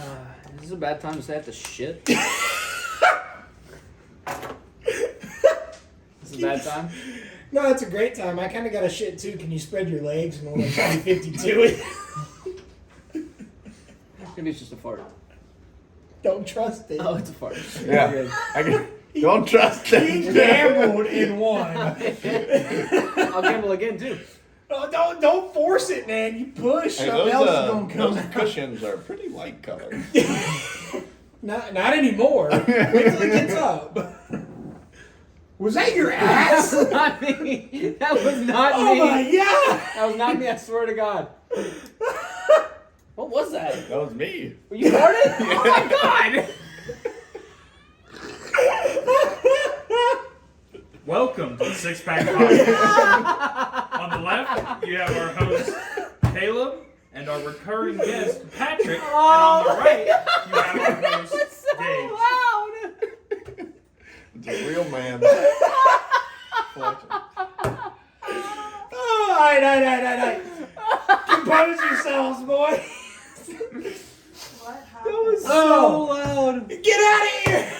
Is this a bad time to say I have to shit? Is this a bad time? No, it's a great time. I kind of got a shit too. Can you spread your legs and we'll like 52 it? Maybe it's just a fart. Don't trust it. Oh, it's a fart. Yeah. Don't trust He them. gambled and won. I'll gamble again too. Oh, don't force it, man. You push, Hey, something else is gonna come. those cushions are pretty light colored. Not anymore. Wait till it gets up. Was that your ass? That was not me. That was not Oh me. my god! That was not me, I swear to God. What was that? That was me. Were you farted? Oh my God! Welcome to the Six Pack Podcast. On the left, you have our host, Caleb, and our recurring guest, Patrick. And on the right, you have our host, Dave. Loud! It's a real man. Oh, all right. Compose yourselves, boy. That was so loud. Get out of here!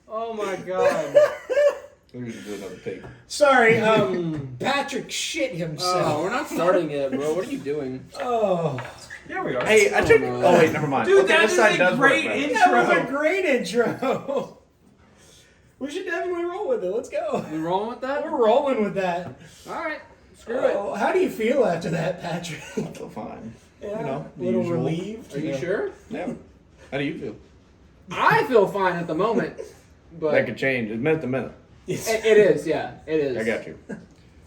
Oh my God. We should do another take. Sorry, Patrick shit himself. Oh, we're not starting yet, bro. What are you doing? Oh. Here we are. Hey, I took. no. Oh wait, never mind. Dude, Okay, that this is side a does work great better. That was a intro. great intro. We should definitely roll with it. Let's go. We rolling with that? We're rolling with that. All right. Screw it. Oh, how do you feel after that, Patrick? I feel fine. Yeah, You know, a the little usual. relieved. Are you sure? Yeah. How do you feel? I feel fine at the moment, but That could change. It's minute to minute. it is. Yeah, it is. I got you. Because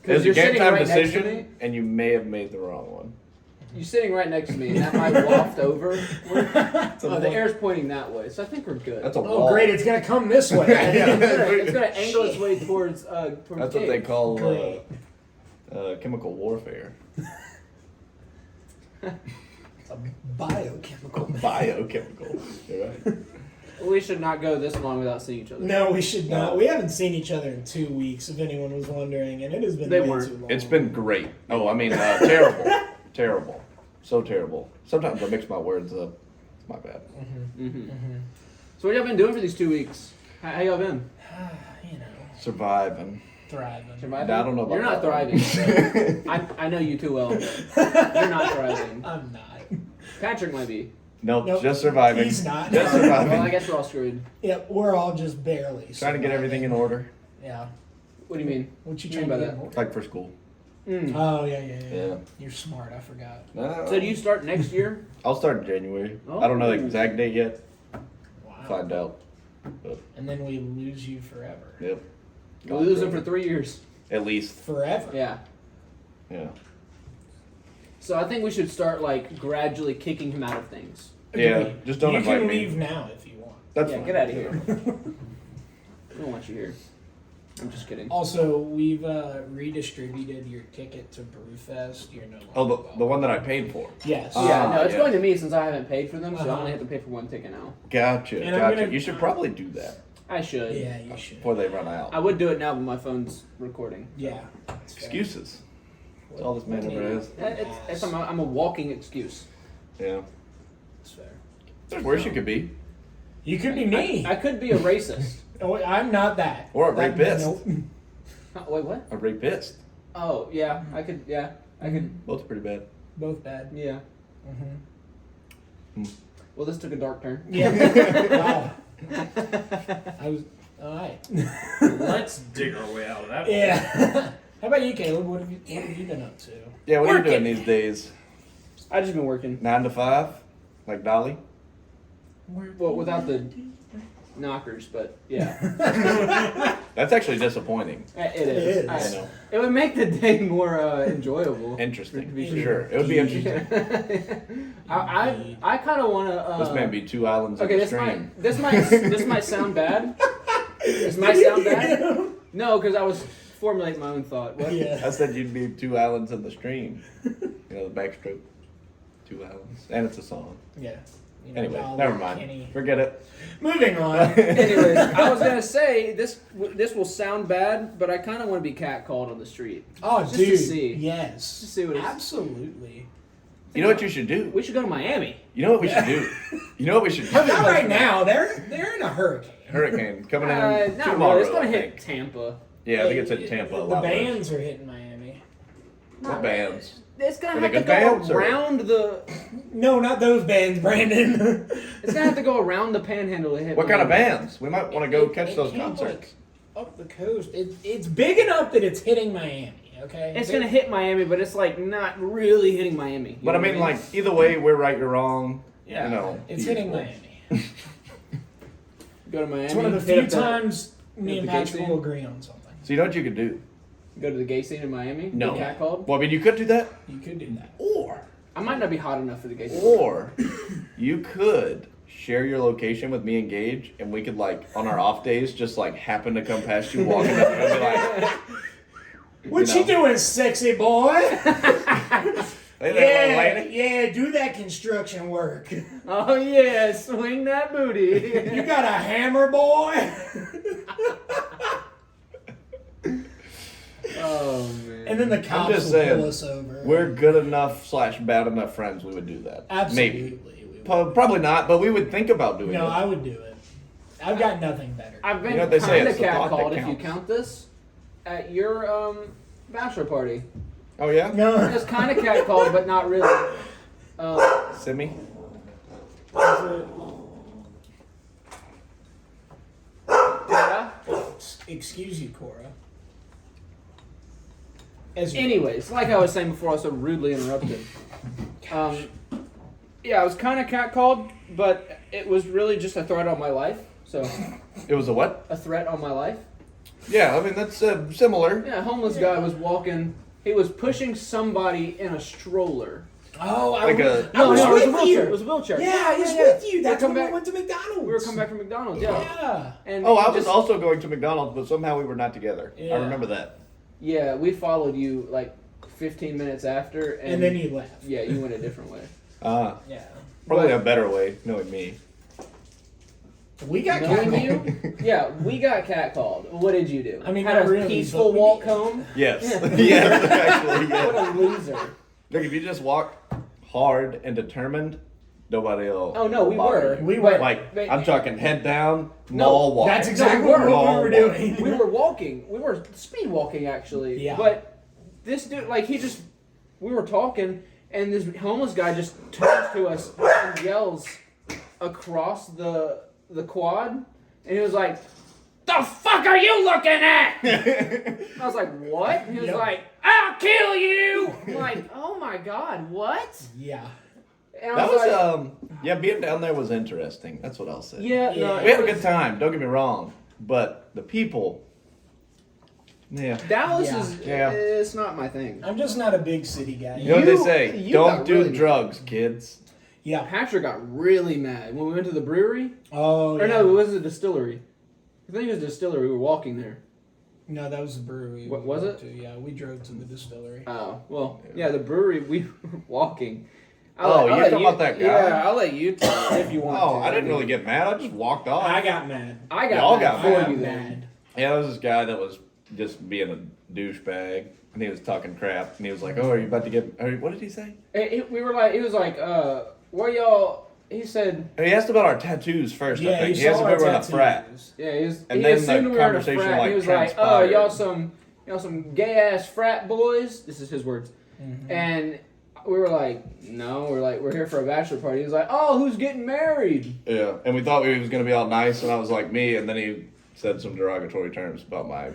There's you're a game sitting time right next to me. decision, and you may have made the wrong one. You're sitting right next to me, and that might waft over. Oh, the air's pointing that way, so I think we're good. That's a Oh, wall. great! It's gonna come this way. It's gonna angle its way towards. That's what they Gabe. call Great. chemical warfare. It's a biochemical. Biochemical. You're right. We should not go this long without seeing each other. No, we should not. We haven't seen each other in 2 weeks, if anyone was wondering, and it has been They way weren't. too long. It's been great. Oh, I mean, terrible. Terrible. So terrible. Sometimes I mix my words up. It's my bad. So what y'all been doing for these 2 weeks? How y'all been? you know, Surviving. thriving. Surviving? I don't know about You're not that one. thriving. I know you too well. You're not thriving. I'm not. Patrick might be. Nope, Nope. just surviving. He's not. Just Well, I surviving. guess we're all screwed. Yep, we're all just barely. Trying to get everything in order. Yeah. What do you mean? What you What do you trying mean to by get? Like for school. Oh yeah. Yeah. You're smart. I forgot. So do you start next year? I'll start in January. Oh. I don't know the exact date yet. Wow. Find out. But, And then we lose you forever. yep. We'll lose him for 3 years. At least. Forever. Yeah. Yeah. So I think we should start like gradually kicking him out of things. Yeah. Just don't You invite can me. leave now if you want. That's Yeah, fine. get out of here. I don't want you here. I'm just kidding. Also, we've redistributed your ticket to Brewfest. You're no longer. Oh, the welcome. one that I paid for. Yes. Yeah, no, it's yeah. going to me since I haven't paid for them, so I Uh-huh. only have to pay for one ticket now. Gotcha. And I'm Gotcha. gonna- You should probably do that I should. Yeah, you should. before they run out. I would do it now, but my phone's recording. Yeah. that's fair. Excuses. That's all this man ever has. I'm a walking excuse. Yeah. That's fair. There's worse you could be. You could be me. I could be a racist. Oh, I'm not that. Or a That- rapist. nope. Wait, what? A rapist. Oh, yeah, I could. Yeah, I could. Both pretty bad. Both bad. Yeah. Mm-hmm. Well, this took a dark turn. Yeah. Wow. I was. All right. Let's dig our way out of that one. Yeah. How about you, Caleb? What have you been up to? Yeah, what are you Working. doing these days? I just been working. 9 to 5? Like Dolly? Well, without the knockers, but yeah, That's actually disappointing. it is. It is. I know. It would make the day more enjoyable. Interesting. To be For sure. sure. It would be interesting. I kind of want to. This man be 2 islands Okay, in the this stream. this might sound bad. This might sound bad. No, because I was formulating my own thought. What? Yeah. I said you'd be 2 islands in the stream. You know, the backstroke. 2 islands. And it's a song. Yeah. You know, Anyway, Dolly, never mind. Kenny. Forget it. Moving on. Anyways, I was gonna say this will sound bad, but I kind of want to be catcalled on the street. Oh, Just dude. to see. Yes. Just to see what it's. Absolutely. You know what you should do? We should go to Miami. You know what we should do? You know what we should do? Not right now. They're in a hurricane. Hurricane coming in Not tomorrow. really. It's gonna I hit think. Tampa. Yeah, I think it's in Tampa. The bands are hitting Miami. What bands? It's gonna Are have they to good go bands, or- around the. No, not those bands, Brandon. It's gonna have to go around the Panhandle to hit. What kind of Miami. bands? We might want to go catch It those came, concerts. like, up the coast. It's big enough that it's hitting Miami. Okay. It's gonna hit Miami, but it's like not really hitting Miami. You But know I mean, what like, either way, we're right, you're wrong. Yeah. You know, It's usual. hitting Miami. Go to Miami. It's one of the hit few up that- times me and the gay Patrick scene. will agree on something. So you know what you could do? Go to the gay scene in Miami. No. Get catcalled. Well, I mean, you could do that, You could do that. or I might not be hot enough for the gay scene. Or you could share your location with me and Gage, and we could, like, on our off days, just, like, happen to come past you walking up and be like, What You you know. doing, sexy boy? hey there, little lady. Yeah, do that construction work. Oh yeah, swing that booty. You got a hammer, boy? Oh man. And then the cops just will saying, pull us over. We're good enough / bad enough friends, we would do that. Absolutely. Maybe. We would. Probably not, but we would think about doing No, it. I would do it. I've got nothing better. I've been You know what they say, kind of it's the thought that catcalled, if you counts. count this, at your bachelor party. Oh, yeah? No. It's kind of catcalled, but not really. Simi? Yeah. Excuse you, Cora. As you- Anyways, like I was saying before, I was so rudely interrupted. Yeah, I was kind of catcalled, but it was really just a threat on my life. So, It was a what? a threat on my life. Yeah, I mean, that's similar. Yeah, a homeless guy was walking. He was pushing somebody in a stroller. Oh, Like I a- was it was a with wheelchair. you. It was a wheelchair. Yeah, I was yeah. with you. We That's were when coming we back. went to McDonald's. We were coming back from McDonald's. Yeah. Yeah. And Oh, he I was just- also going to McDonald's, but somehow we were not together. Yeah. I remember that. Yeah, we followed you like 15 minutes after, And then you left. Yeah, you went a different way. Yeah. Probably a better way, knowing me. We got Knowing catcalled. you, yeah, we got catcalled. What did you do? I mean, had not a really, peaceful but we walk did. home. Yes. Yeah. Yes, actually, What yes. a loser! Look, if you just walk hard and determined, nobody will. Oh no, we bother were. you. We were. Like, But- I'm talking head down, No, mall walk. That's exactly we were. what we were doing. We were walking. We were speed walking actually. Yeah. But this dude, like, we were talking, and this homeless guy just turns to us and yells across the quad, and he was like, "The fuck are you looking at?" I was like, "What?" And he was Yep. like, "I'll kill you." I'm like, "Oh my god, what?" Yeah. And I That was, like, yeah, being down there was interesting. That's what I'll say. yeah, no, Yeah. We had a it was- good time, don't get me wrong. But the people, yeah. Dallas Yeah. is, Yeah. it's not my thing. I'm just not a big city guy. You know what they You- say? you Don't got do really- drugs, kids. Yeah. Patrick got really mad when we went to the brewery. Oh, yeah. Or no, it was a distillery. I think it was a distillery. We were walking there. No, that was the brewery. What we was went it? To. Yeah, we drove to the distillery. Oh, well, yeah, the brewery, we were walking. Oh, you're talking about that guy? Yeah, I'll let you tell if you want to. Oh, I didn't really get mad. I just walked off. I got mad. I got Y'all mad got before I got you mad. then. Yeah, there was this guy that was just being a douchebag, and he was talking crap, and he was like, "Oh, are you about to get?" What did he say? We were like, he was like, what y'all, he said, And he asked about our tattoos first. I Yeah, think he he asked saw if our we were in a tattoos. frat. yeah, he was, And he then assumed the we were in a conversation, frat. like, He was like, oh, transpired. y'all some gay ass frat boys. This is his words. Mm-hmm. And we were like, no, we're here for a bachelor party. He was like, oh, who's getting married? Yeah, and we thought he was gonna be all nice, and I was like, me, and then he said some derogatory terms about my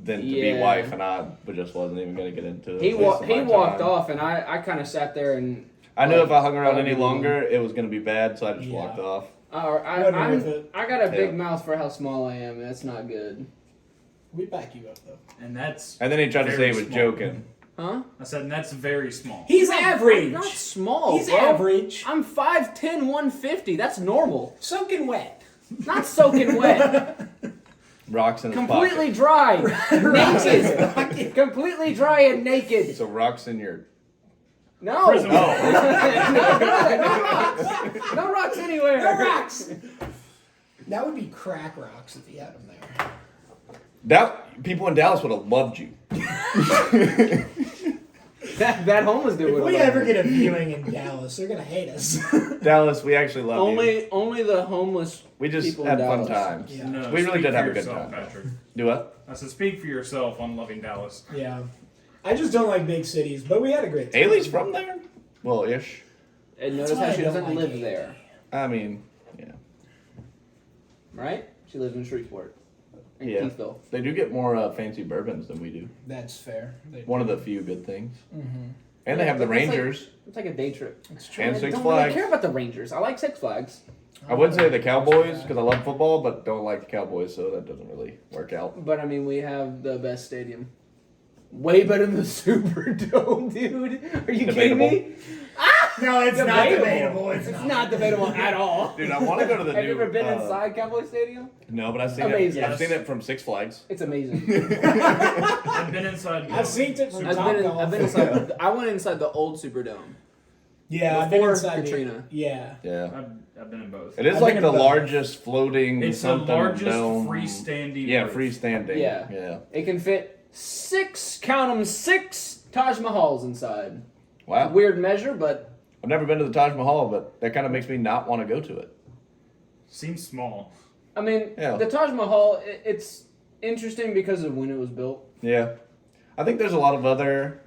then to be Yeah. wife, and I just wasn't even gonna get into it. He Wasted my walked time. off, and I kind of sat there and I knew if I hung around Like, any longer, it was gonna be bad, so I just Yeah. walked off. Wasn't worth it. I got a big Yeah. mouth for how small I am. And that's not good, We back you up though. And that's. And then he tried to say very he was small. joking. huh? I said, and that's very small. He's average. I'm not small. He's bro. average. I'm 5'10", 150. That's normal. Soaking wet. Not soaking wet. Rocks in his Completely pocket. dry. Naked. Completely dry and naked. So rocks in your. No. Prison No. Oh. No rocks. No rocks anywhere. No rocks. That would be crack rocks if he had them there. That people in Dallas would have loved you. that homeless dude. If would've we loved ever it. get a viewing in Dallas, they're gonna hate us. Dallas, we actually love you. Only the homeless. We just people had in fun Dallas. times. Yeah. No, We really speak did for have a good yourself, time. Patrick. Do what? I said, speak for yourself on loving Dallas. Yeah. I just don't like big cities, but we had a great time. Ailey's from there? Well, ish. And That's notice why how I she don't doesn't like live it. there, I mean, yeah. right? She lives in Shreveport. In Yeah. Keithville. They do get more fancy bourbons than we do. That's fair. One of the few good things. Mm-hmm. And they have the But that's like- Rangers. It's like a day trip. It's true. And I Six don't Flags. really care about the Rangers. I like Six Flags. I would say the Cowboys because I love football, but don't like the Cowboys, so that doesn't really work out. But I mean, we have the best stadium. Way better than the Superdome, dude. Are you kidding me? No, it's not Debatable. debatable. It's not debatable at all. Dude, I want to go to the Have new. you ever been inside Cowboy Stadium? No, but I've seen Amazing. it. I've seen it from Six Flags. It's amazing. I've been inside. I've seen it from I've Top been, Golf. I've been inside. I went inside the old Superdome. Yeah, I've been Before inside Katrina. Yeah. Yeah. I've been in both. It is I've like been the in both. largest floating. It's the something largest dome. freestanding. Yeah, roof. freestanding. Yeah. Yeah. It can fit 6, count 'em, 6 Taj Mahals inside. Wow. Weird measure, but I've never been to the Taj Mahal, but that kind of makes me not want to go to it. Seems small. I mean, Yeah. the Taj Mahal, it's interesting because of when it was built. Yeah. I think there's a lot of other,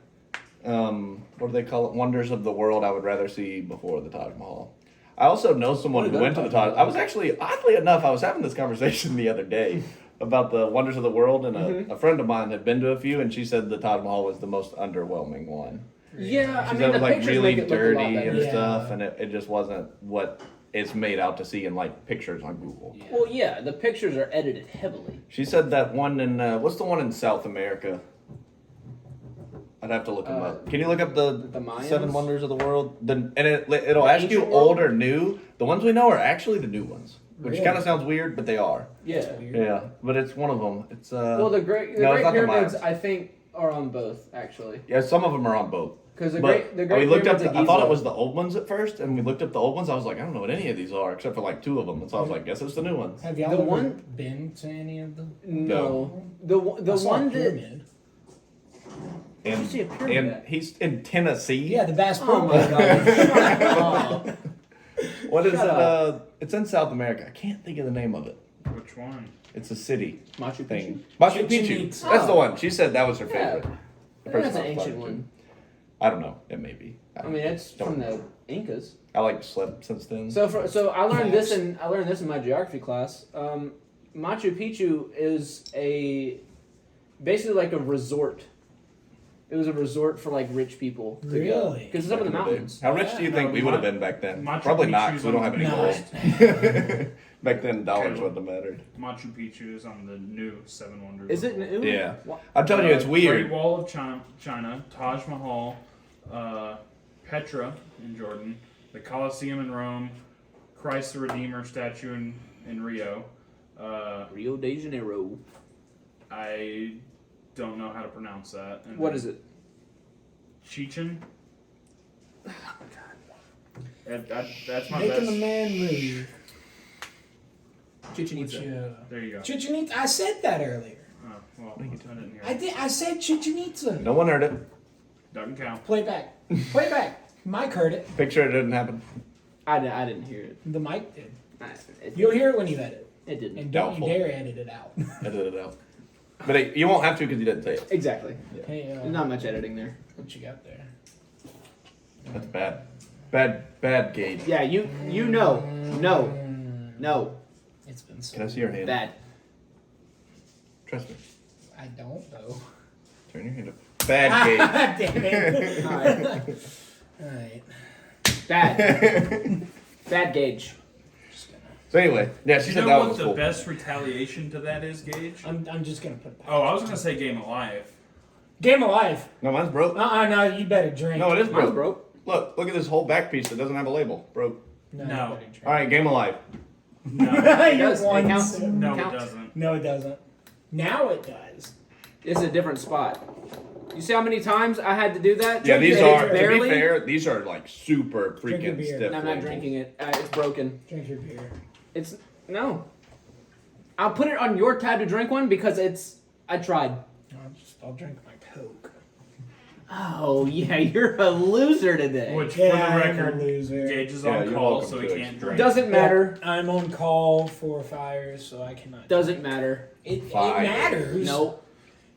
what do they call it, wonders of the world I would rather see before the Taj Mahal. I also know someone who went to the Taj. I was actually, oddly enough, I was having this conversation the other day about the wonders of the world, and a friend of mine had been to a few, and she said the Taj Mahal was the most underwhelming one. Yeah, I She mean, said it the was like pictures really make it look a dirty lot better. and Yeah. stuff, and it just wasn't what it's made out to see in like pictures on Google. Well, yeah, the pictures are edited heavily. She said that one in what's the one in South America? I'd have to look them up. Can you look up the Mayans? 7 wonders of the world? It'll The ask you ancient world? old or new. The ones we know are actually the new ones, which Really? kind of sounds weird, but they are. Yeah. Yeah, but it's one of them. It's Well, the Great no, it's not the Pyramids, Mayans. I think, are on both actually. Yeah, some of them are on both. Because the But Great we looked up. Pyramids of I thought it Giza- was the old ones at first, and we looked up the old ones. I was like, I don't know what any of these are, except for like 2 of them. And so I was like, guess it's the new ones. Have y'all The ever one- been to any of them? No. The I saw a one that pyramid. Where'd you see a pyramid And at? he's in Tennessee. Yeah, the Bass Pro Oh my Bowl. god. Shut up. What is Shut it? up. It's in South America. I can't think of the name of it. Which one? It's a city Machu Picchu. thing. Machu Chichen Picchu. Itza. That's the Oh. one. She said that was her Yeah. favorite. The That's person an I was ancient talking to. one. I don't know. It may be. I mean, it's from the Incas. I like slept since then. So I learned Facts. this in my geography class. Machu Picchu is basically like a resort. It was a resort for like rich people to go Really? because it's up in the Back the day. mountains. How rich do you think No, we would have Ma- been back then? Machu Probably not, Picchu's because we don't have any on gold. the- Back then, dollars Okay. wouldn't have mattered. Machu Picchu is on the new 7 Wonders. Is of it the World. new? Yeah. Wha- I'm telling you, it's Great weird. Wall of China, Taj Mahal, Petra in Jordan, the Colosseum in Rome, Christ the Redeemer statue in Rio. Rio de Janeiro. I don't know how to pronounce that. And What is it? Chichen. That's my Making best. the man move. Chichen Which, Itza. There you go. Chichen Itza. I said that earlier. Oh, well, I didn't hear I it. did. I said Chichen Itza. No one heard it. Doesn't count. Play back. Play back. Mike heard it. Picture it didn't happen. I didn't hear it. The mic did. It, You'll hear it when you edit. it didn't. And don't Doubtful. you dare edit it out. Edit it out. But you won't have to because you didn't say it. Exactly. Hey, There's not much editing there. what you got there? That's bad. Bad gauge. Yeah, you know. No. It's been so. Can I see your hand? Bad. Trust me. I don't though. Turn your hand up. Bad Damn it. Alright. Alright. Bad. Bad gauge. Just gonna. So anyway, yeah, she You said know that what was the cool. best retaliation to that is, Gage? I'm just gonna put. Oh, I was gonna say Game of Life. Game of Life. No, mine's broke. No, you better drink. No, it is Mine's broke. broke. Look at this whole back piece that doesn't have a label. Broke. No. No. You better drink. All right, Game of Life. No, It You're does. It one counts. sip. no, it Counts. doesn't. No, it doesn't. Now it does. It's a different spot. You see how many times I had to do that? Yeah, these And it's are, to barely. be fair, these are like super Drink your freaking beer. stiff. And I'm not labels. drinking it. It's broken. Drink your beer. It's no. I'll put it on your tab to drink one because I tried. I'll drink my Coke. Oh yeah, you're a loser today. Which, Yeah, for the I'm a record, loser. Gage is Yeah, on you're call, welcome so he to can't explain. drink. Doesn't matter. I'm on call for fires, so I cannot. Doesn't matter. It Fire. matters. Nope.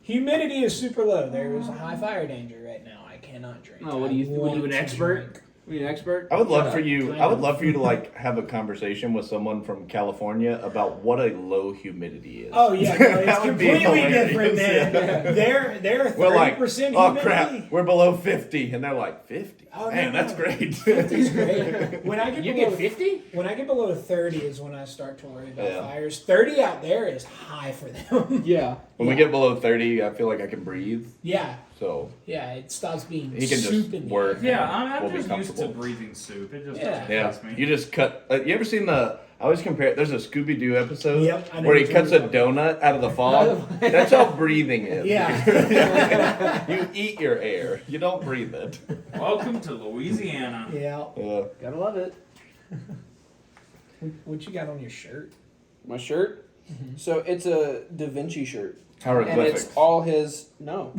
Humidity is super low. There is a high fire danger right now. I cannot drink. Oh, what do you? I What are you, want an to expert? drink. Are you an expert? I would love Shut for up. you. Kind I would of. love for you to like have a conversation with someone from California about what a low humidity is. Oh yeah, no, it's That would be completely hilarious. different, man. Yeah. They're We're like, 30% oh humidity. crap, we're below 50, and they're like 50. Oh, Man, no, that's no. great. 50's great. When I get You below get 50? when I get below 30 is when I start to worry about Yeah. fires. 30 out there is high for them. Yeah. When we get below 30, I feel like I can breathe. yeah, So yeah, it stops being he can soup just in the work. air. Yeah, I'm We'll be just used to comfortable. breathing soup. It just Yeah. doesn't Yeah, phase me. you just cut. You ever seen the? I always compare. There's a Scooby Doo episode Yep, I know where he what cuts you're a talking donut out of the fog. That's how breathing is. Yeah. You eat your air. You don't breathe it. Welcome to Louisiana. Yeah. Gotta love it. What you got on your shirt? My shirt. So it's a Da Vinci shirt, and Hieroglyphics. it's all his. No.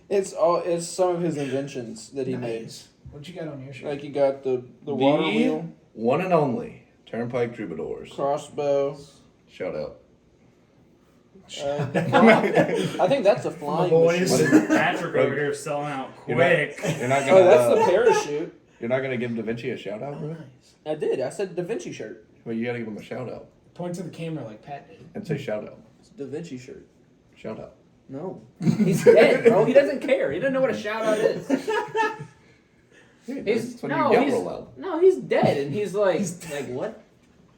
It's some of his inventions that he made. Nice. What you got on your shirt? Like you got the water wheel, one and only Turnpike Troubadours. crossbow. Shout out. I think that's a flying boys. machine. Patrick over here selling out You're not- quick. You're not Oh, gonna. that's the parachute. You're not gonna give Da Vinci a shout out, bro. Nice. I did. I said Da Vinci shirt. Well, you gotta give him a shout out Point to the camera like Pat did. and say shout out. It's Da Vinci shirt. Shout out. No, he's dead, bro. He doesn't care. He doesn't know what a shout out is. He's That's when no, you yell he's real loud. no, he's dead, and he's like, what?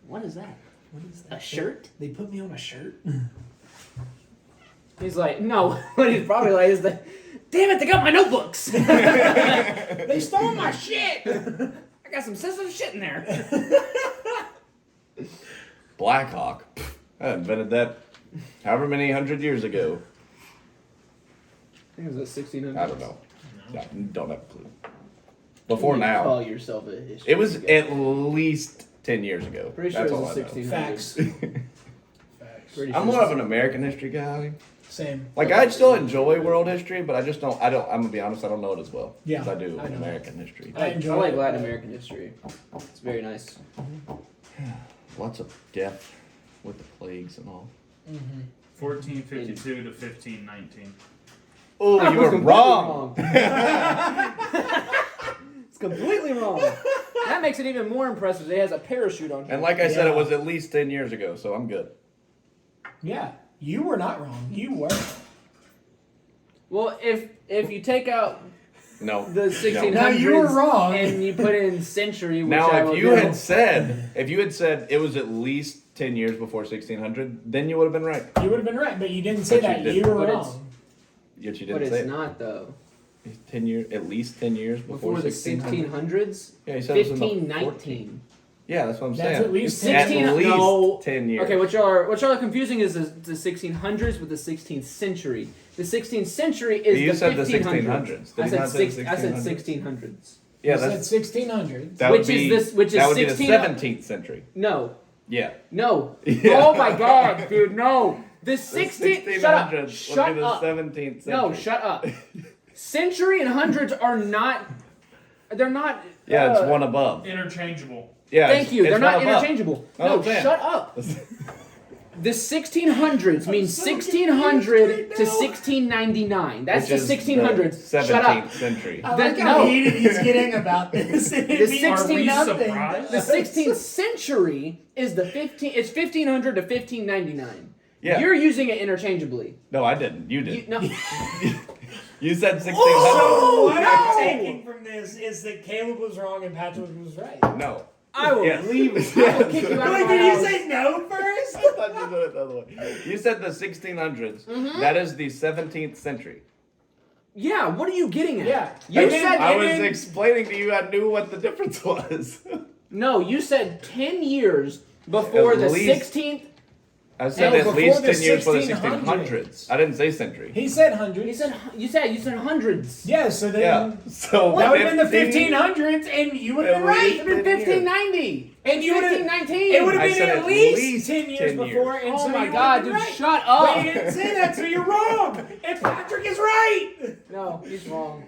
What is that? What is that? A shirt? They put me on a shirt? He's like, no. What he's probably like is the, damn it, they got my notebooks. They stole my shit! I got some sensitive shit in there. Blackhawk. I invented that however many 100 years ago. I think it was at 1600. I don't know. No, don't have a clue. Before now. Call yourself a history. It was guy. at least 10 years ago. Pretty sure That's it all was I the know. 1600s. Facts. Facts. Pretty I'm sure more it's of an American history guy. Same. Like, I still enjoy world history, but I don't, I'm gonna be honest, I don't know it as well Yeah, as I do I know. American history. I I enjoy like it, Latin but- American history. It's very nice. Lots of death with the plagues and all. 1452 to 1519. Oh, I you was were completely wrong. It's completely wrong. That makes it even more impressive. It has a parachute on. And like I said, Yeah. it was at least 10 years ago, so I'm good. Yeah. You were not wrong. You were. Well, if you take out No. the 1600s No, you were wrong. and you put in century, which I Now, will if you do, had said it was at least 10 years before 1600, then you would have been right. You would have been right, but you didn't say But you that. didn't. You were But it's- wrong. Yet you but didn't it's say it. not though. 10 years, at least 10 years Before the 1600s, Yeah, you said it was in the 1519. Yeah, that's what I'm That's saying. at least At 16 least no. 10 years. Okay, what y'all are confusing is the 1600s with the 16th century. The 16th century is You the said the 1500s. 1600s. Did I he said not say 1600s. Yeah, You said that's 1600s. that which would be, is this- which is that would be the 16 17th century. No, Yeah. no. Yeah. Oh my God, dude, no. The 16th. The Shut up. 1600s Shut would be the up. 17th century. No, shut up. Century and hundreds are not. They're not. Yeah, it's one above. Interchangeable. Yeah. Thank you. It's They're not one above. interchangeable. Oh, No, man. shut up. The 1600s means so 1600 confused to right now. 1699. That's Which the is 1600s. the Shut 17th up. century. I The- like how no. heated he's getting about this. It The means 16 Are we nothing. surprised? The 16th century is the 15. It's 1500 to 1599. Yeah. You're using it interchangeably. No, I didn't. You did. You, no. You said 1600. So what no! I'm taking from this is that Caleb was wrong and Patrick was right. No. I will Yes. leave. I will kick you out Wait, of my did you house. say no first? I thought you said it the other way. You said the 1600s. Mm-hmm. That is the 17th century. Yeah. What are you getting at? Yeah. You And said then- I and was then- explaining to you. I knew what the difference was. no. You said 10 years before At the least- 16th. I said No, at before least the 10 years for the 1600s. 1600s. I didn't say century. He said hundreds. You said hundreds. Yeah, so then Yeah. So that would have been the 15 1500s, and you would have been At right. least It would have been 1590. And you would have 1519. It would have I been said at at least least 10 years 10 before. years. And Oh so my you God, would've dude, been right. shut up. But you didn't say that, so you're wrong. And Patrick is right. No, he's wrong.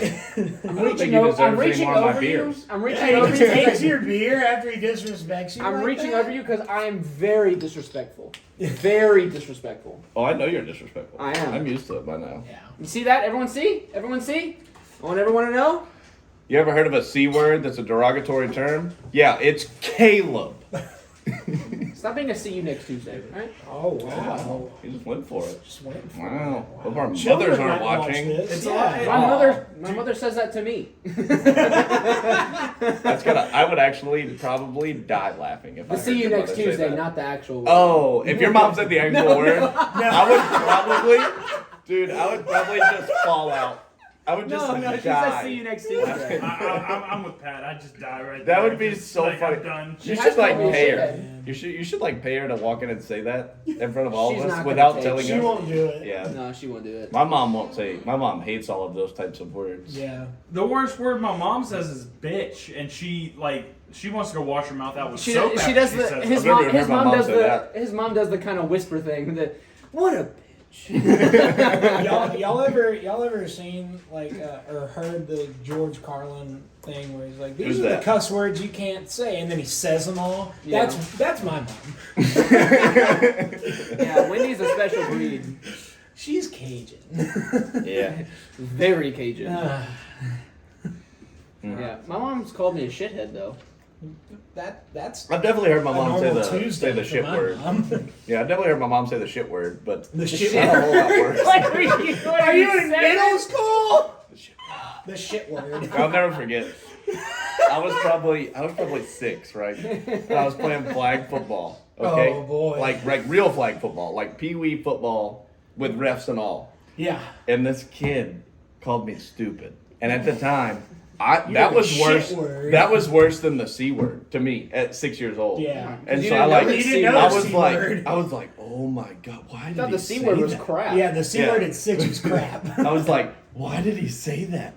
I don't think you deserve any more of my beers. I'm reaching Hey, over he you. takes your beer after he disrespects you. I'm like reaching that? over you because I am very disrespectful. Very disrespectful. Oh, I know you're disrespectful. I am. I'm used to it by now. Yeah. You see that? Everyone see? Everyone see? I want everyone to know. You ever heard of a C word that's a derogatory term? Yeah, it's Caleb. Stop being a see you next Tuesday, right? Oh wow. He just went for it. Just waiting for Wow. it. Hope our Children mothers aren't might watch watching. this. It's a yeah. lot. My mother says that to me. That's gonna. I would actually probably die laughing if I The heard see you your next mother say Tuesday, that. not the actual. Oh, if your mom said the actual word, I would probably, dude, I would probably just fall out. I would just No, she die. says see you next Tuesday. I'm with Pat. I just die right That there. would be Just so like, funny. I'm done. You She should like has to be pay a her. shithead. You should like pay her to walk in and say that in front of all She's of not us gonna without take telling She us. won't do it. Yeah. No, she won't do it. My mom won't say. My mom hates all of those types of words. Yeah. The worst word my mom says is bitch, and she wants to go wash her mouth out with She soap. does, after she does she the says his it. I've never mom heard my mom does say the that. his mom does the kind of whisper thing that what a bitch. y'all ever seen like or heard the George Carlin thing where he's like, these Who's are that? the cuss words you can't say, and then he says them all. Yeah. That's my mom. Yeah, Wendy's a special breed. She's Cajun. Yeah. Very Cajun. Ah, Yeah, my mom's called me a shithead though. that's I've definitely heard my a mom say normal the Tuesday say the for shit my word. mom. Yeah, I've definitely heard my mom say the shit word, but The it's shit not a whole lot word. worse. What are you, Are you in saying? middle school? The shit The shit word. I'll never forget. I was probably 6, right? And I was playing flag football. Okay. Oh, boy. Like real flag football, like pee-wee football with refs and all. Yeah. And this kid called me stupid. And at the time, that You're was the worse. shit word. That was worse than the C word to me at 6 years old. Yeah. And You so didn't I know like the You C didn't know I the was C like word. I was like, "Oh my god, why I did thought he the C say word was that?" crap. Yeah, the C Yeah. word at 6 was crap. I was like, why did he say that?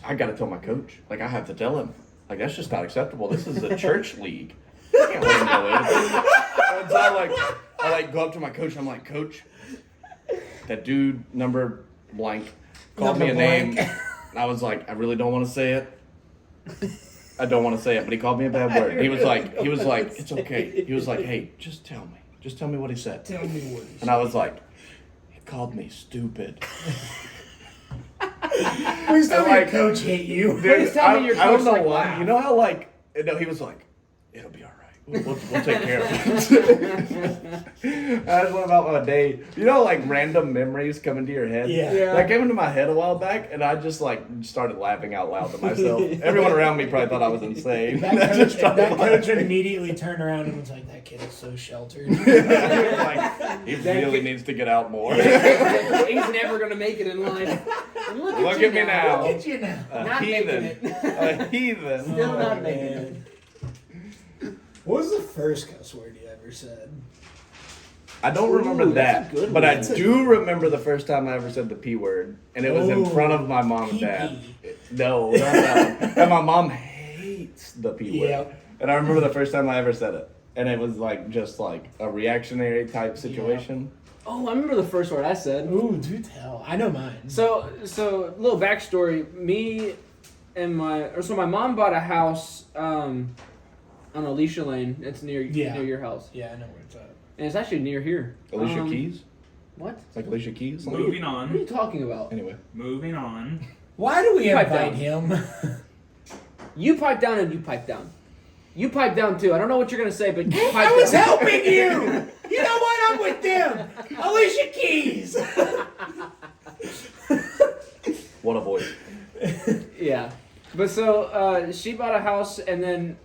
I gotta tell my coach. Like, I have to tell him. Like, that's just not acceptable. This is a church league. I can't let him go in. And so I go up to my coach and I'm like, Coach, that dude number blank called me a Number name. blank. And I was like, I really don't want to say it. I don't want to say it, but he called me a bad word. He was like, it's okay. He was like, hey, just tell me. Just tell me what he said. Tell me what he And I was like, he called me stupid. Please tell I'm me your like, coach hate you. Please tell me your I don't coach know like why. laughed. You know how no, he was like, it'll be all right. We'll take care of it. I just went about my day. You know, like random memories come into your head. Yeah. Yeah. That came into my head a while back, and I just started laughing out loud to myself. Everyone around me probably thought I was insane. That I just started coach laughing. immediately turned around and was like, that kid is so sheltered. Like, he really needs to get out more. He's never gonna make it in life. And look Look you at me now. Look at you now. A Not heathen. making it. A heathen. Still not Oh, making it. man. What was the first cuss word you ever said? I don't remember Ooh, that's that, a good but one. I do remember the first time I ever said the P word, and it was in Ooh, front of my mom and dad. pee-pee. No, not that one. And my mom hates the P word. Yep. And I remember the first time I ever said it, and it was just like a reactionary type situation. Oh, I remember the first word I said. Ooh, do tell. I know mine. So little backstory. Me and my mom bought a house on Alicia Lane. It's near your house, Yeah, I know where it's at. and it's actually near here. Alicia Keys? What? Like Alicia Keys? Moving What are on. you talking about? Anyway. Moving on. Why do we Pipe invite down. him? You pipe down and you pipe down. You pipe down too. I don't know what you're gonna say, but you pipe I was down. helping you! You know what? I'm with them! Alicia Keys! What a voice. Yeah, but so she bought a house, and then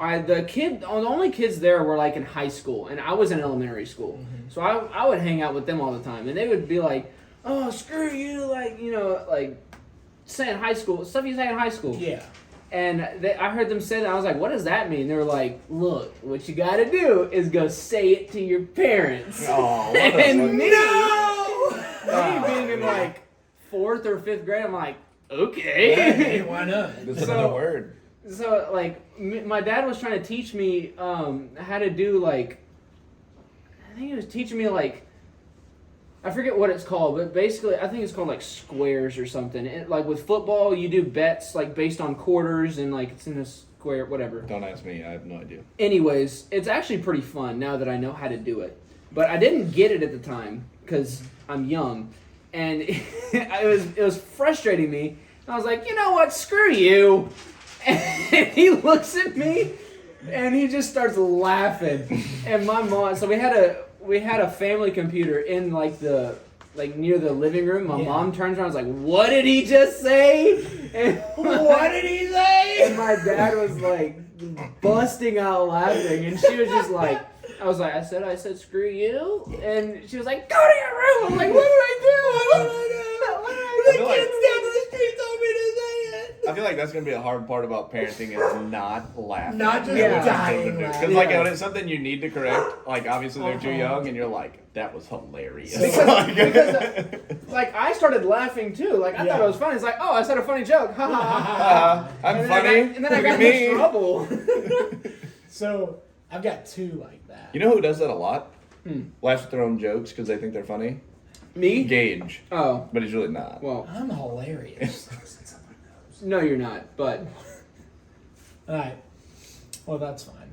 the only kids there were like in high school, and I was in elementary school, Mm-hmm. so I would hang out with them all the time, and they would be like, "Oh, screw you," like saying high school stuff you say in high school. Yeah. I heard them say that. I was like, what does that mean? They were like, look, what you got to do is go say it to your parents. Oh, and me, No! me being in like 4th or 5th grade, I'm like, okay. Hey, why not? That's another word. So, like, my dad was trying to teach me how to do, like, I think he was teaching me, like, I forget what it's called, but basically, I think it's called, like, squares or something. Like, with football, you do bets, like, based on quarters, and, like, it's in a square, whatever. Don't ask me. I have no idea. Anyways, it's actually pretty fun now that I know how to do it. But I didn't get it at the time, because I'm young. And it was frustrating me. I was like, you know what, screw you. And he looks at me, and he just starts laughing. And my mom, so we had a family computer in near the living room. My mom turns around and was like, what did he just say? And What did he say? And my dad was like busting out laughing, and she was just like, I said screw you, and she was like, go to your room. I'm like, what did I do? I feel like- Kids down the street told me to say it. I feel like that's gonna be a hard part about parenting is not laughing. Not just dying Because like when it's something you need to correct, like obviously they're too young, and you're like, that was hilarious. Because like I started laughing too. Like I thought it was funny. It's like, oh, I said a funny joke. Ha ha ha. I'm And funny. then I got Look at in me. trouble. So I've got 2 like that. You know who does that a lot? Laughs at their own jokes because they think they're funny. Me? Gage, Oh, but he's really not. well, I'm hilarious. no, you're not. But Alright. Well, that's fine.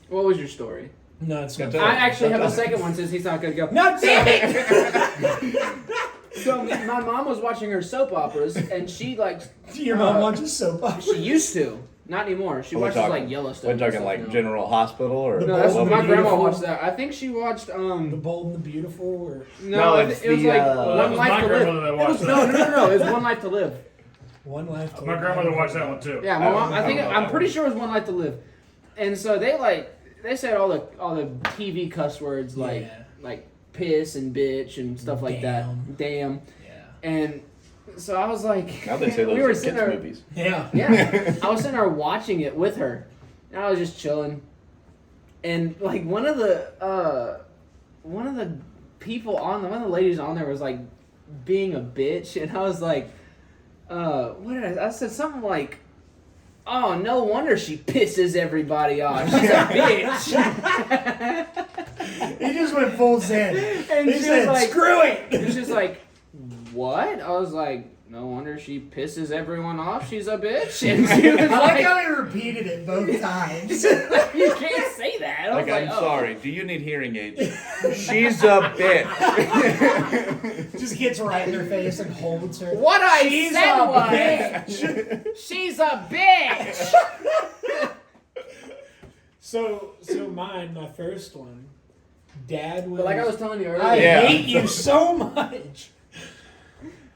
what was your story? No, it's not. Good I actually have a second one since he's not gonna go. No, damn it! So my mom was watching her soap operas, and she like Your mom watches soap opera. she used to, not anymore. She watches like Yellowstone. We're and talking stuff like now. General Hospital or The No, that's Bold my and grandma Beautiful. watched that. I think she watched The Bold and the Beautiful, or No, it's it was the, like that That One was Life my to grandmother Live. that watched No, that. no, it was One Life to Live. One Life to My Live. grandmother watched that one too. Yeah, my mom. I don't know that I'm one. pretty sure it was One Life to Live. And so they said all the TV cuss words like piss and bitch and stuff like that. Damn. Yeah. And so I was like, Now they say those we were in sitting kids' there, movies. Yeah. yeah. I was sitting there watching it with her, and I was just chilling. And like one of the ladies on there was like being a bitch, and I was like, what did I said something like, oh, no wonder she pisses everybody off. She's a bitch. He just went full Zen. And He she said, was like, screw it! and she's like, what? I was like, no wonder she pisses everyone off. She's a bitch. And she was I like like, how he repeated it both times. you can't say that. I was Like, like, I'm oh. sorry. Do you need hearing aids? She's a bitch. Just gets right in her face and holds her. What I She's said a was, bitch. she's a bitch. So mine, my first one, Dad was. But like I was telling you I earlier. Yeah. hate you so much.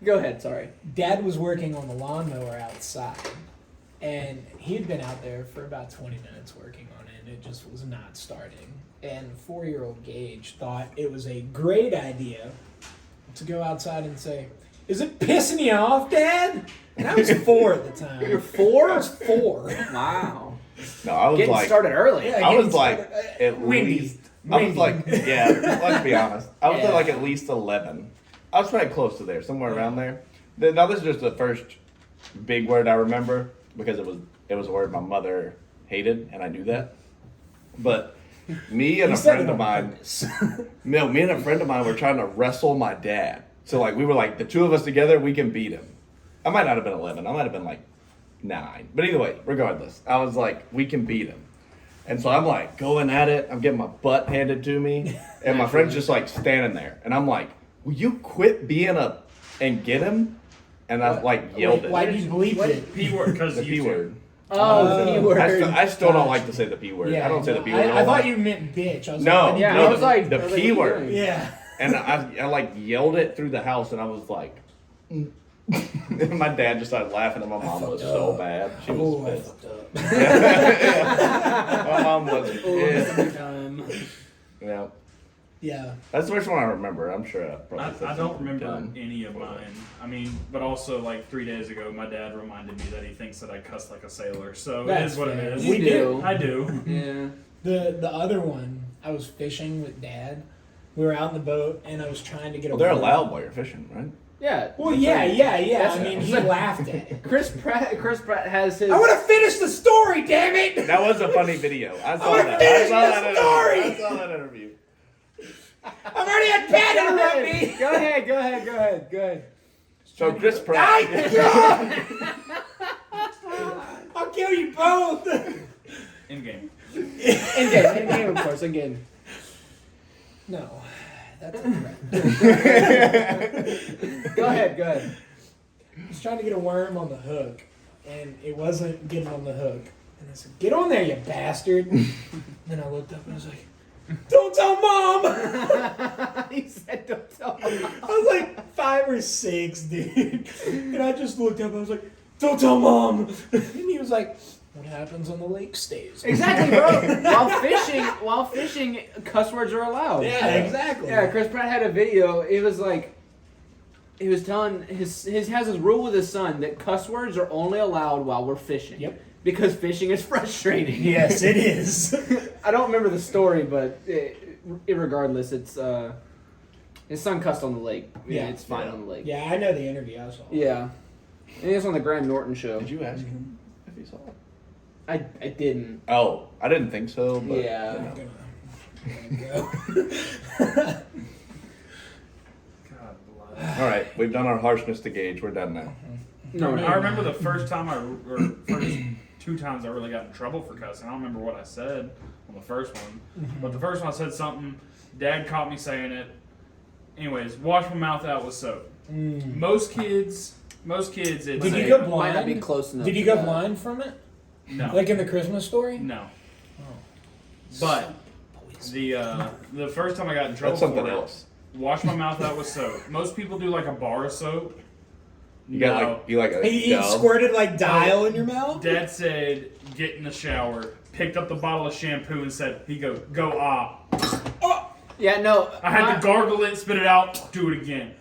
Go ahead, sorry. Dad was working on the lawnmower outside, and he had been out there for about 20 minutes working on it, and it just was not starting. And 4-year-old Gage thought it was a great idea to go outside and say, "Is it pissing you off, Dad?" And I was 4 at the time. You're 4? I was 4. Wow. No, I was Getting like, started early. Yeah. I was getting like, started, at windy. least. I was like, yeah. Let's be honest. I was Yeah. at like at least 11. I was probably close to there, somewhere around there. Now this is just the first big word I remember because it was a word my mother hated, and I knew that. But me and He a said friend it of on mine, purpose. no, me and a friend of mine were trying to wrestle my dad. So like we were like the two of us together, we can beat him. I might not have been 11. I might have been like 9. But either way, regardless, I was like, we can beat him. And so I'm like going at it. I'm getting my butt handed to me, and my friend's just like standing there, and I'm like, "Will you quit being and get him?" And I like yelled Why it. did you bleep What? it? P word because The P word. Oh, Oh. keyword. I still don't like to say the P word. I don't say the P word. I thought you meant bitch. I was No, like, Yeah, no, I was like, the I was like, P what are you word. doing? Yeah. And I like yelled it through the house, and I was like, and my dad just started laughing, and my mom was so bad. She Oh, was I pissed. fucked up. My mom was Oh, pissed. that's dumb. Yeah. Yeah. That's the first one I remember. I'm sure I probably said I don't something remember dumb. any of mine. I mean, but also like 3 days ago, my dad reminded me that he thinks that I cuss like a sailor. So That's it is what fair. it is. We do. I do. Yeah. The other one, I was fishing with Dad. We were out in the boat, and I was trying to get Well, a they're worm. allowed while you're fishing, right? Yeah. Well, yeah. That's- I mean, he laughed at it. Chris Pratt has his. I want to finish the story, damn it! That was a funny video. I saw wanna that. finish I the saw story. that interview. I saw that interview. I've already had Pat interrupt me. Go ahead. So Chris Pratt. I'll kill you both. In game. In game, of course, in game. No, that's a threat. Go ahead. I was trying to get a worm on the hook, and it wasn't getting on the hook. And I said, "Get on there, you bastard!" Then I looked up and I was like, "Don't tell Mom!" He said, "Don't tell him." I was like 5 or 6, dude. And I just looked up and I was like, "Don't tell Mom!" And he was like, "What happens on the lake stays." Exactly, bro. While fishing, cuss words are allowed. Yeah, exactly. Yeah, Chris Pratt had a video. It was like, he was telling has his rule with his son that cuss words are only allowed while we're fishing. Yep. Because fishing is frustrating. Yes, it is. I don't remember the story, but irregardless, it's his son cussed on the lake. Yeah, it's fine on the lake. Yeah, I know the interview. I saw it. Yeah. And it's on the Graham Norton show. Did you ask him if he saw it? I didn't. Oh, I didn't think so. But, Yeah. you know. I'm gonna go. God bless. All right, we've done our harshness to gauge. We're done now. No, I remember the first time or first 2 times I really got in trouble for cussing. I don't remember what I said on the first one, but the first one I said something. Dad caught me saying it. Anyways, wash my mouth out with soap. Most kids, it's Did you a- go might not be blind? close enough. Did you to go that. blind from it? No, Like in the Christmas story? no. Oh. But the first time I got in trouble That's something for else. it, wash my mouth out with soap. Most people do like a bar of soap. You got No. like you like a He dove. squirted like dial in your mouth? Dad said, get in the shower, picked up the bottle of shampoo and said, go ah. Yeah, no. I had to gargle it, spit it out, do it again.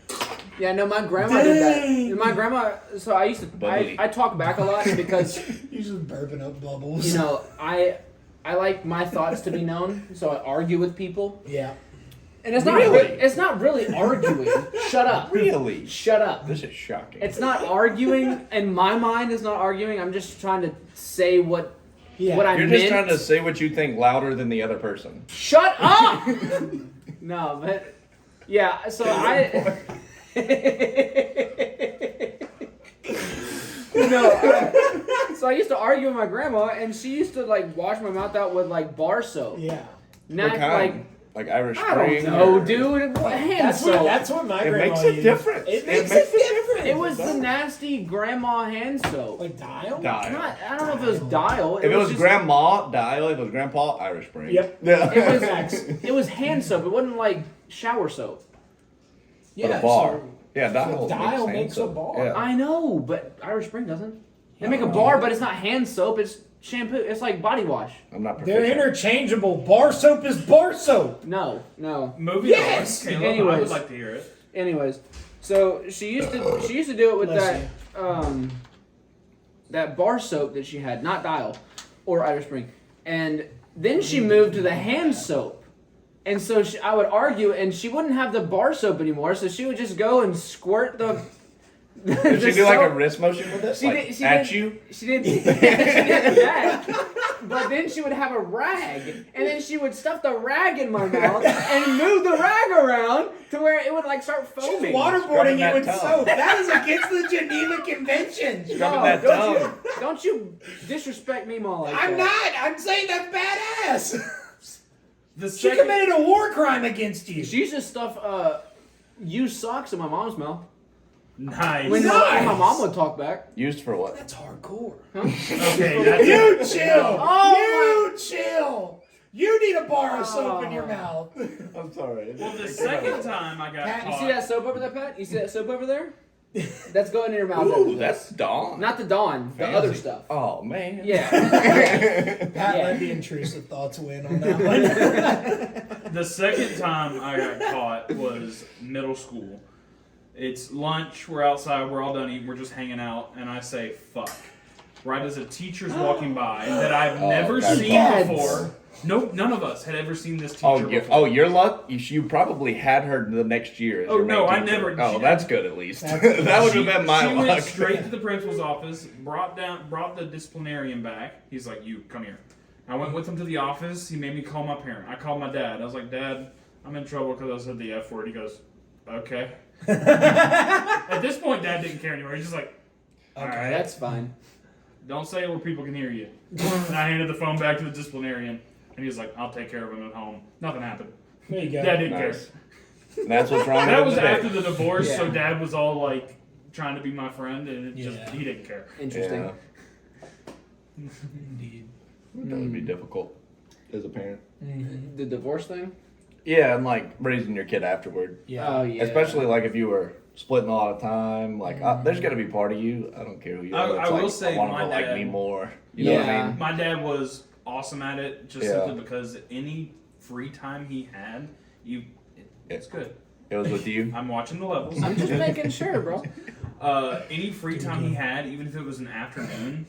Yeah, no, my grandma did Dang. that. My grandma, so I used to, Bubbly. I talk back a lot because, You're just burping up bubbles. you know, I like my thoughts to be known, so I argue with people. Yeah. And it's not Really? it's not really arguing. Shut up. Really? Shut up. This is shocking. It's not arguing. In my mind, it's not arguing. I'm just trying to say what Yeah. I You're meant. just trying to say what you think louder than the other person. Shut up! No, but yeah. So I. So I used to argue with my grandma, and she used to like wash my mouth out with like bar soap. Yeah. Not What kind? Like Irish I don't Spring? know, or- dude. Hand soap. That's what my It grandma makes a used. difference. It makes it different. It was the nasty grandma hand soap. Like dial? Dial. I don't know if it was dial. If it was just, grandma, dial. If it was grandpa, Irish Spring. Yep. Yeah. It was hand soap. It wasn't like shower soap. But a bar. so- Yeah, dial. so dial hand makes a soap. bar. Yeah. I know, but Irish Spring doesn't. They make a bar, but it's not hand soap. It's shampoo. It's like body wash. I'm not They're proficient. interchangeable. Bar soap is bar soap. No. Moving Yes! on. Caleb, I Anyways. would like to hear it. Anyways, so she used to do it with Bless that bar soap that she had, not Dial or Irish Spring, and then she moved to the hand soap, and so I would argue, and she wouldn't have the bar soap anymore, so she would just go and squirt the. Did she do like a wrist motion with it? She Like, did. She at did, you? She did. She did that. But then she would have a rag, and then she would stuff the rag in my mouth and move the rag around to where it would like start She's foaming. waterboarding Scrubbing you that with tongue. soap. That is against the Geneva Conventions. Scrubbing that don't tongue. don't you disrespect me, Ma, like I'm that. not. I'm saying that's badass. The She second, committed a war crime against you. She used to stuff used socks in my mom's mouth. nice. When Nice. my mom would talk back. Used for what? That's hardcore. Okay, that's You it. chill. Oh You chill. You need a bar of soap in your Oh. mouth. I'm sorry. Well, the second time I got Pat, You caught. see that soap over there, Pat? You see that soap over there? That's going in your mouth. Ooh, after that's this. Dawn. Not the Dawn, the Fancy. other stuff. Oh man. Yeah. Pat Yeah. let the intrusive thoughts win on that one. The second time I got caught was middle school. It's lunch, we're outside, we're all done eating, we're just hanging out, and I say, fuck. Right as a teacher's walking by that I've never that's seen awesome. before. Nope, none of us had ever seen this teacher before. Your luck. You probably had her the next year. As Oh, your no, main I teacher. never- Oh, she- that's good at least. That's That good. would have been my She luck. went straight to the principal's office, brought the disciplinarian back. He's like, you, come here. I went with him to the office. He made me call my parent. I called my dad. I was like, Dad, I'm in trouble because I said the F word. He goes, okay. At this point, Dad didn't care anymore. He's just like, all Okay, right. That's fine. Don't say it where people can hear you. And I handed the phone back to the disciplinarian, and he was like, I'll take care of him at home. Nothing happened. There you go. Dad didn't Nice. care. And that's what's wrong That with was it after today. the divorce, so Yeah. Dad was all like trying to be my friend, and it just Yeah. he didn't care. Interesting. Yeah, Indeed. that would be difficult as a parent. Mm-hmm. The divorce thing? Yeah, and like raising your kid afterward. Yeah. Oh, yeah. Especially like if you were splitting a lot of time. Like there's gonna be part of you. I don't care who you are. I that's will like, say I want my them to like dad- me more. You know what I Yeah. mean? My dad was awesome at it, just Yeah. simply because any free time he had, it's good. It was with you. I'm watching the levels. I'm just making sure, bro. Any free time he had, even if it was an afternoon,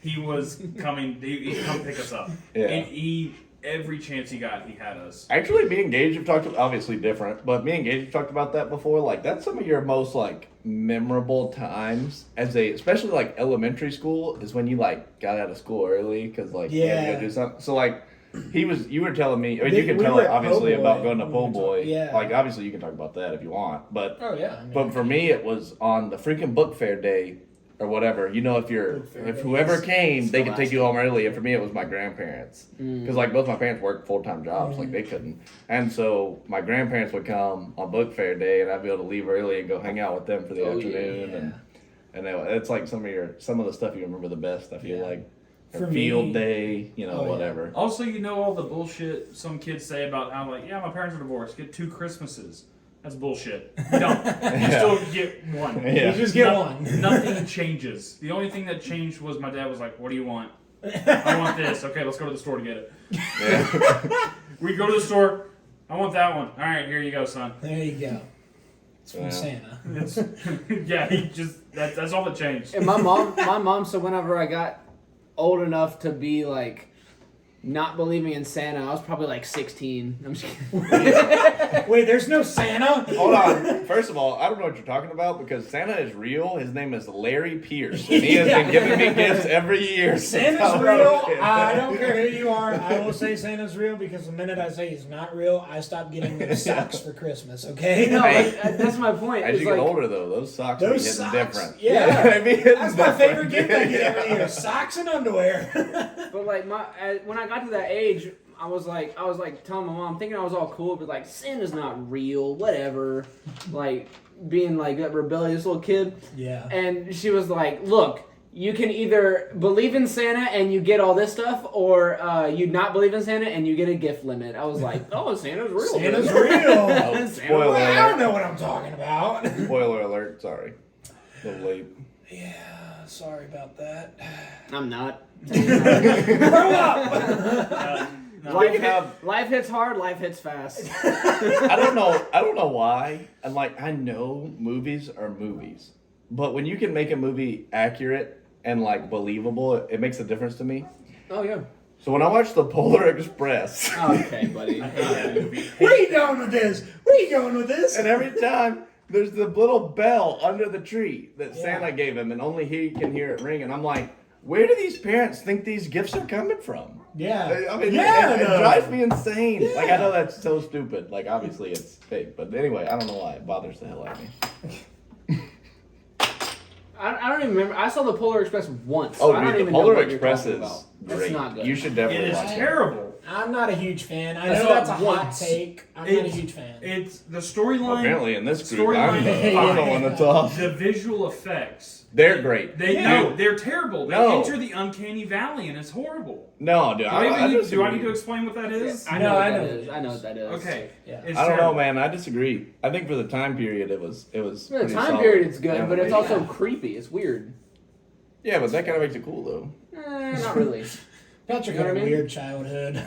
he was coming. He'd come pick us up. Yeah. And every chance he got, he had us. Actually, me and Gage have talked. Obviously different, but me and Gage have talked about that before. Like that's some of your most like memorable times especially like elementary school is when you like got out of school early because like you had to Yeah. go do something. So like you were telling me. I mean, you can We tell were at obviously Po' about Boy going to when Po' we Boy. talked- yeah. Like obviously you can talk about that if you want, but Oh yeah. I mean, but for me it was on the freaking book fair day. Or whatever, you know, if Book fair whoever days. came, they could take you Scholastic. home early. And for me, it was my grandparents, because like both my parents worked full time jobs, like they couldn't. And so my grandparents would come on book fair day, and I'd be able to leave early and go hang out with them for the Oh, afternoon. yeah. And it's like some of the stuff you remember the best. I feel Yeah. like For or field me- day, you know, Oh, yeah. whatever. Also, you know all the bullshit some kids say about how like, yeah, my parents are divorced. Get 2 Christmases. That's bullshit. You don't. You Yeah. still get one. Yeah. You just get No- one. Nothing changes. The only thing that changed was my dad was like, "What do you want?" I want this. Okay, let's go to the store to get it. Yeah. We go to the store. I want that one. All right, here you go, son. There you go. It's from Yeah. Santa. It's, yeah, he just that's all that changed. And my mom said whenever I got old enough to be like not believing in Santa, I was probably like 16. I'm just kidding. Wait, there's no Santa? Hold on. First of all, I don't know what you're talking about because Santa is real. His name is Larry Pierce, and he has been giving me gifts every year. since I Santa's was a real. kid. I don't care who you are. I will say Santa's real because the minute I say he's not real, I stop getting them socks for Christmas, okay? No, Hey. like, that's my point. As It's you get like, older, though, those socks Those are getting socks, different. yeah. I mean, it's That's my different. favorite gift I get every year. Socks and underwear. But like when I got to that age, I was like telling my mom, thinking I was all cool, but like Santa's not real, whatever. Like being like that rebellious little kid. Yeah. And she was like, "Look, you can either believe in Santa and you get all this stuff, or you not believe in Santa and you get a gift limit." I was like, "Oh, Santa's real." Santa's dude." real. Oh, Santa's spoiler Well, I don't alert. know what I'm talking about. Spoiler alert. Sorry. A little late. Yeah, sorry about that. I'm not. Grow up! No, Life hits hard, life hits fast. I don't know why. And like, I know movies are movies, but when you can make a movie accurate and like believable, it makes a difference to me. Oh yeah. So when I watched The Polar Express, Okay, buddy. I hate that movie. Where you going with this? Where you going with this? and every time there's the little bell under the tree that Yeah. Santa gave him, and only he can hear it ring, and I'm like, where do these parents think these gifts are coming from? Yeah. I mean, yeah, it no. drives me insane. Like, I Yeah. know that's so stupid. Like, obviously it's fake, but anyway, I don't know why it bothers the hell out of me. I don't even remember. I saw the Polar Express once. Oh, so I don't dude, the even know Polar what you're Express talking is about. It's great. not good. You should It definitely is watch it. terrible. I'm not a huge fan. I I know saw that's it a hot once. take. I'm not a huge fan. It's the storyline. Apparently, in this group, Storyline I'm is the fine. one that's off. The visual effects. They're great. They're terrible. They No. enter the uncanny valley and it's horrible. No, dude. Do I need to disagree. explain what that is? I No, know what I that know. is. I know what that is. Okay. Yeah. It's I don't know, terrible. man. I disagree. I think for the time period, it was. For the pretty time solid. period, it's good, but it's animation. also creepy. It's weird. Yeah, but that kind of makes it cool, though. Not really. Patrick You know had what a I mean? weird childhood.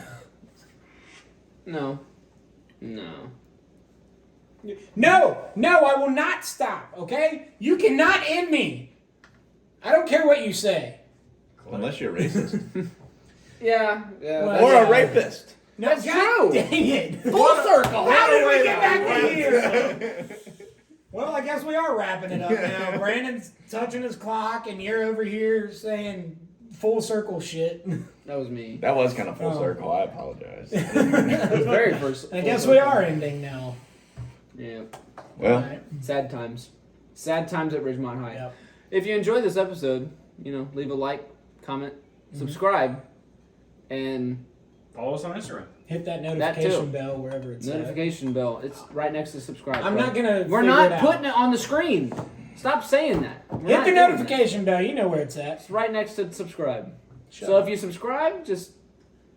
No. No, I will not stop, okay? You cannot end me. I don't care what you say. Unless you're racist Yeah. Well, or yeah. a rapist. No, That's God true. Dang it. Full circle. How did we Wait, get back wait, to wait. here? Well, I guess we are wrapping it up now. Brandon's touching his clock, and you're over here saying full circle shit. That was me. That was kind of full Oh. circle. I apologize. That was very first. I guess we are ending now. Yeah. Well, Alright. Sad times. Sad times at Ridgemont High. Yep. If you enjoyed this episode, leave a like, comment, subscribe, and Follow us on Instagram. Hit that That notification too. bell wherever it's notification bell. It's right next to subscribe. I'm bro. not gonna. We're figure not it putting out. it on the screen. Stop saying that. We're Hit not the doing that. notification bell. You know where it's at. It's right next to subscribe. Shut So up. if you subscribe, just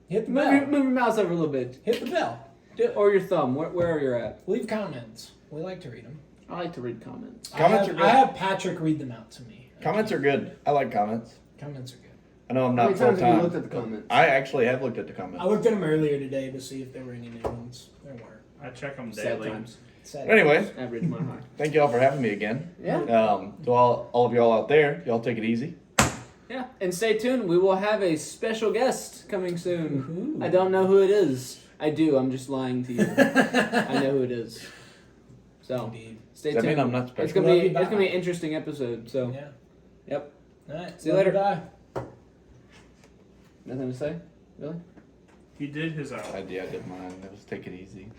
Hit the move bell. your mouse over a little bit, Hit the bell. Do it. or your thumb, wherever you're at. Leave comments. We like to read them. I like to read comments. Comments are good. I have Patrick read them out to me. comments are good. I like comments. Comments are good. I know I'm How not many full times have you time. looked at the comments? I actually have looked at the I comments. looked at them earlier today to see if there were any new ones. There weren't. I check them Sad daily. times Sad. Anyways, at Ridgemont High. thank you all for having me again. Yeah. To all of y'all out there, y'all take it easy. Yeah, and stay tuned. We will have a special guest coming soon. Woohoo. I don't know who it is. I do. I'm just lying to you. I know who it is. So Indeed. stay Does that tuned. mean I'm not It's special? gonna Love be you, bye. it's gonna be an interesting episode. So Yeah. Yep. All right. See you love later. Bye. Nothing to say, really. He did his out. I did mine. That was take it easy.